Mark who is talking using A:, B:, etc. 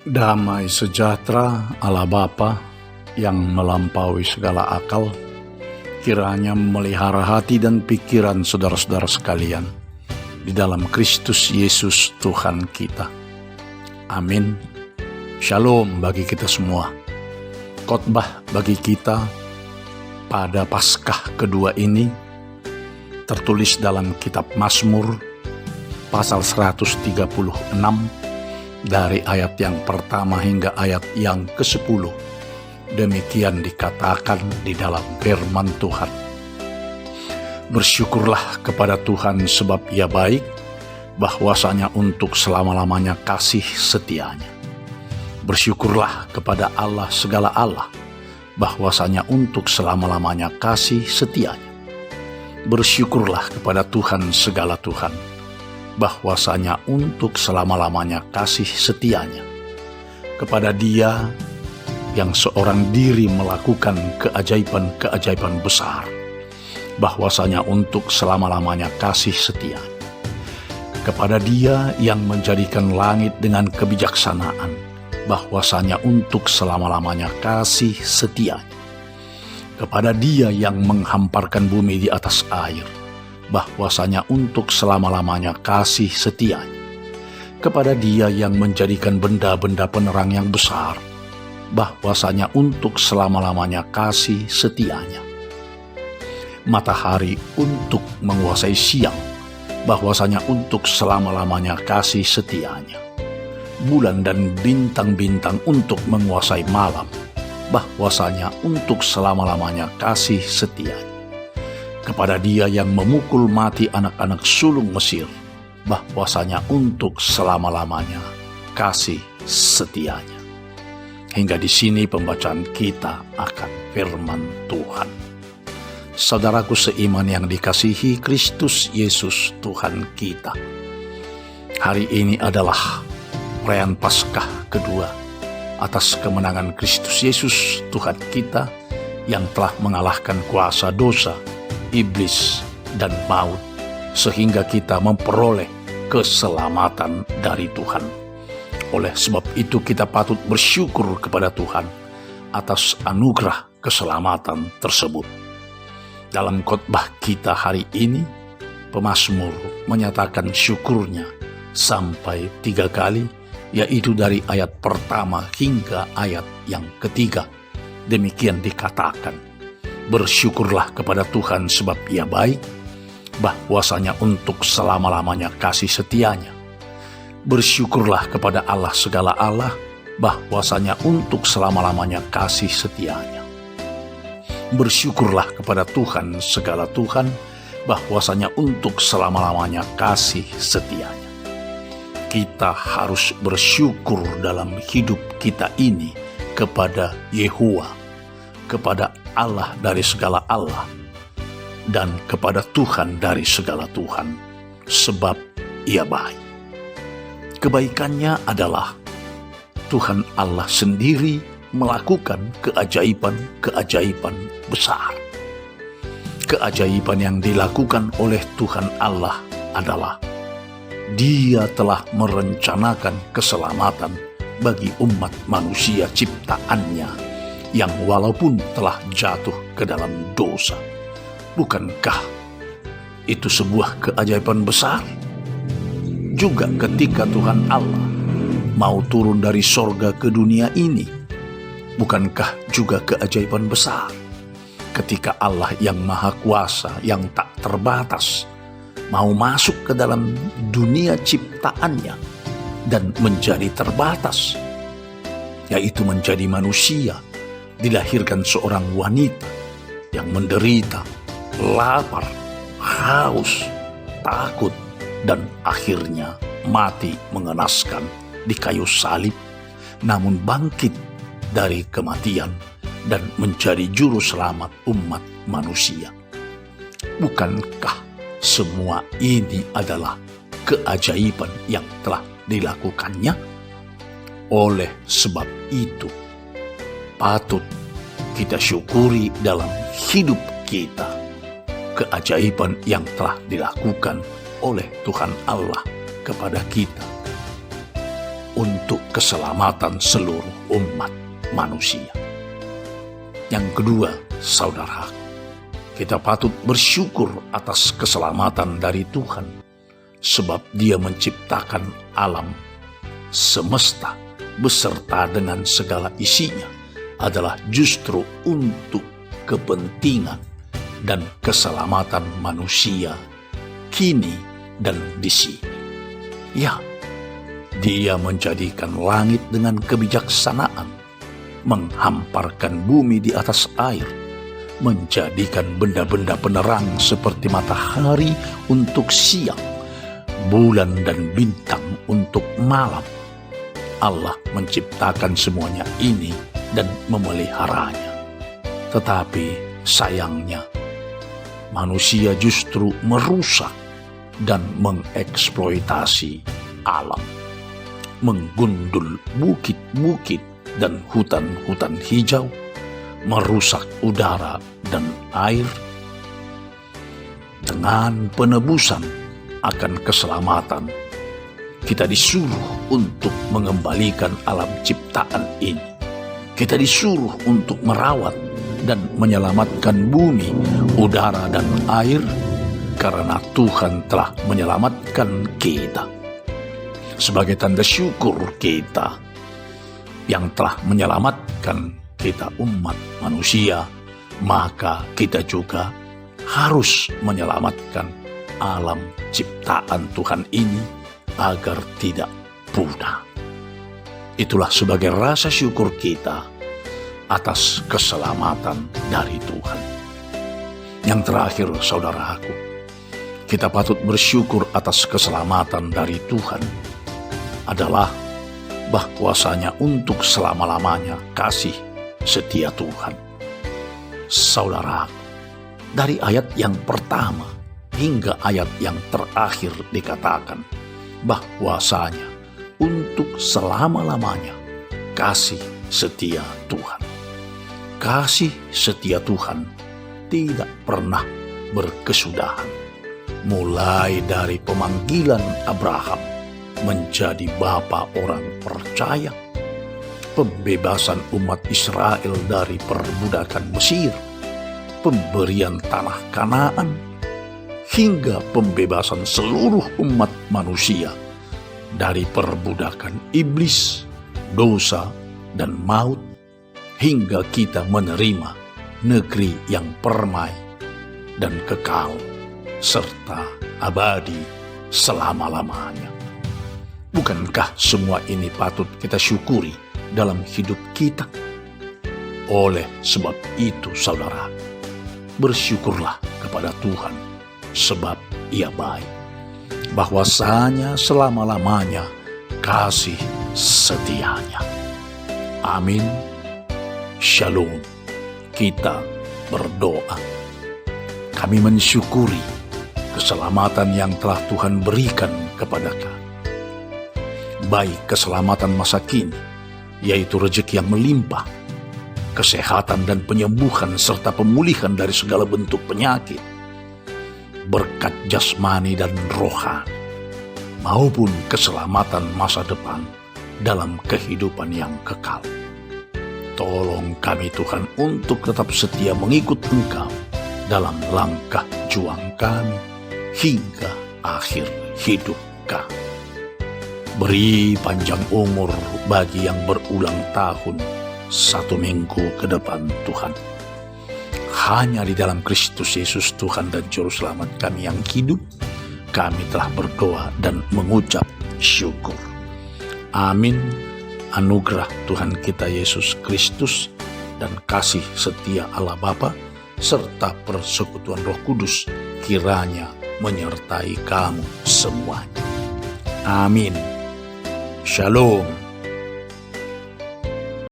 A: Damai sejahtera Allah Bapa yang melampaui segala akal, kiranya memelihara hati dan pikiran saudara-saudara sekalian di dalam Kristus Yesus Tuhan kita. Amin. Shalom bagi kita semua. Khotbah bagi kita pada Paskah kedua ini tertulis dalam kitab Mazmur pasal 136 dari ayat yang pertama hingga ayat yang ke-10. Demikian dikatakan di dalam firman Tuhan. Bersyukurlah kepada Tuhan sebab Ia baik, bahwasanya untuk selama-lamanya kasih setianya. Bersyukurlah kepada Allah segala Allah, bahwasanya untuk selama-lamanya kasih setianya. Bersyukurlah kepada Tuhan segala Tuhan, bahwasanya untuk selama-lamanya kasih setianya. Kepada Dia yang seorang diri melakukan keajaiban-keajaiban besar, bahwasanya untuk selama-lamanya kasih setia. Kepada Dia yang menjadikan langit dengan kebijaksanaan, bahwasanya untuk selama-lamanya kasih setia. Kepada Dia yang menghamparkan bumi di atas air, bahwasanya untuk selama-lamanya kasih setianya. Kepada Dia yang menjadikan benda-benda penerang yang besar, bahwasanya untuk selama-lamanya kasih setianya. Matahari untuk menguasai siang, bahwasanya untuk selama-lamanya kasih setianya. Bulan dan bintang-bintang untuk menguasai malam, bahwasanya untuk selama-lamanya kasih setianya. Kepada Dia yang memukul mati anak-anak sulung Mesir, bahwasanya untuk selama-lamanya kasih setianya. Hingga di sini pembacaan kita akan firman Tuhan. Saudaraku seiman yang dikasihi Kristus Yesus Tuhan kita. Hari ini adalah perayaan Paskah kedua atas kemenangan Kristus Yesus Tuhan kita yang telah mengalahkan kuasa dosa, iblis, dan maut, sehingga kita memperoleh keselamatan dari Tuhan. Oleh sebab itu kita patut bersyukur kepada Tuhan atas anugerah keselamatan tersebut. Dalam khotbah kita hari ini, pemazmur menyatakan syukurnya sampai 3 kali, yaitu dari ayat pertama hingga ayat yang ketiga. Demikian dikatakan, bersyukurlah kepada Tuhan sebab Ia baik, bahwasanya untuk selama-lamanya kasih setianya. Bersyukurlah kepada Allah segala Allah, bahwasanya untuk selama-lamanya kasih setianya. Bersyukurlah kepada Tuhan segala Tuhan, bahwasanya untuk selama-lamanya kasih setianya. Kita harus bersyukur dalam hidup kita ini kepada Yehuwa, kepada Allah dari segala Allah, dan kepada Tuhan dari segala Tuhan, sebab Ia baik. Kebaikannya adalah Tuhan Allah sendiri melakukan keajaiban-keajaiban besar. Keajaiban yang dilakukan oleh Tuhan Allah adalah Dia telah merencanakan keselamatan bagi umat manusia ciptaannya yang walaupun telah jatuh ke dalam dosa. Bukankah itu sebuah keajaiban besar? Juga ketika Tuhan Allah mau turun dari sorga ke dunia ini, bukankah juga keajaiban besar? Ketika Allah yang maha kuasa, yang tak terbatas, mau masuk ke dalam dunia ciptaannya dan menjadi terbatas, yaitu menjadi manusia, dilahirkan seorang wanita yang menderita, lapar, haus, takut, dan akhirnya mati mengenaskan di kayu salib, namun bangkit dari kematian dan menjadi juru selamat umat manusia. Bukankah semua ini adalah keajaiban yang telah dilakukannya? Oleh sebab itu, patut kita syukuri dalam hidup kita keajaiban yang telah dilakukan oleh Tuhan Allah kepada kita. untuk keselamatan seluruh umat manusia. Yang kedua, saudara, kita patut bersyukur atas keselamatan dari Tuhan, sebab Dia menciptakan alam semesta beserta dengan segala isinya adalah justru untuk kepentingan dan keselamatan manusia kini dan di sini. Ya, Dia menjadikan langit dengan kebijaksanaan, menghamparkan bumi di atas air, menjadikan benda-benda penerang seperti matahari untuk siang, bulan dan bintang untuk malam. Allah menciptakan semuanya ini dan memeliharanya. Tetapi sayangnya, manusia justru merusak dan mengeksploitasi alam, menggundul bukit-bukit dan hutan-hutan hijau, merusak udara dan air. Dengan penebusan akan keselamatan, kita disuruh untuk mengembalikan alam ciptaan ini. Kita disuruh untuk merawat dan menyelamatkan bumi, udara, dan air, karena Tuhan telah menyelamatkan kita. Sebagai tanda syukur kita yang telah menyelamatkan kita umat manusia, maka kita juga harus menyelamatkan alam ciptaan Tuhan ini agar tidak punah. Itulah sebagai rasa syukur kita atas keselamatan dari Tuhan. Yang terakhir, saudaraku, kita patut bersyukur atas keselamatan dari Tuhan adalah bahwasanya untuk selama-lamanya kasih setia Tuhan. Saudara, dari ayat yang pertama hingga ayat yang terakhir dikatakan bahwasanya untuk selama-lamanya kasih setia Tuhan. Kasih setia Tuhan tidak pernah berkesudahan. Mulai dari pemanggilan Abraham menjadi bapa orang percaya, pembebasan umat Israel dari perbudakan Mesir, pemberian tanah Kanaan, hingga pembebasan seluruh umat manusia dari perbudakan iblis, dosa, dan maut, hingga kita menerima negeri yang permai dan kekal serta abadi selama-lamanya. Bukankah semua ini patut kita syukuri dalam hidup kita? Oleh sebab itu, saudara, bersyukurlah kepada Tuhan, sebab Ia baik, bahwasanya selama-lamanya kasih setianya. Amin. Shalom. Kita berdoa. Kami mensyukuri keselamatan yang telah Tuhan berikan kepada kami, baik keselamatan masa kini, yaitu rezeki yang melimpah, kesehatan dan penyembuhan serta pemulihan dari segala bentuk penyakit, berkat jasmani dan rohani, maupun keselamatan masa depan dalam kehidupan yang kekal. Tolong kami Tuhan untuk tetap setia mengikut Engkau dalam langkah juang kami hingga akhir hidup kami. Beri panjang umur bagi yang berulang tahun 1 minggu ke depan, Tuhan. Hanya di dalam Kristus Yesus Tuhan dan Juru Selamat kami yang hidup, kami telah berdoa dan mengucap syukur. Amin. Anugerah Tuhan kita Yesus Kristus dan kasih setia Allah Bapa serta persekutuan Roh Kudus kiranya menyertai kamu semuanya. Amin. Shalom.